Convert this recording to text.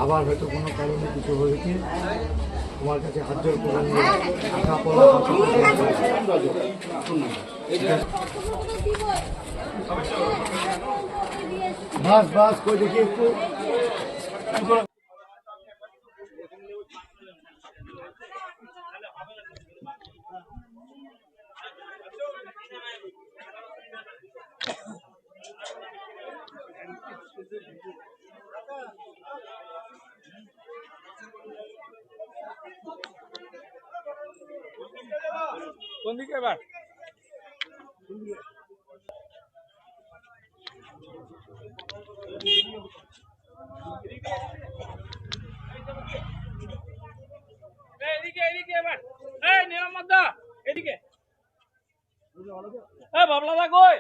আবার হয়তো কোনো কারণে কিছু হয়েছে, তোমার কাছে হাত জোর করে নিয়ে টাকা পড়া বাস বাস কই দেখি একটু কোন দিকে এবার এদিকে এদিকে এবার এই নিরামত দা এদিকে এই বাবলা দা কই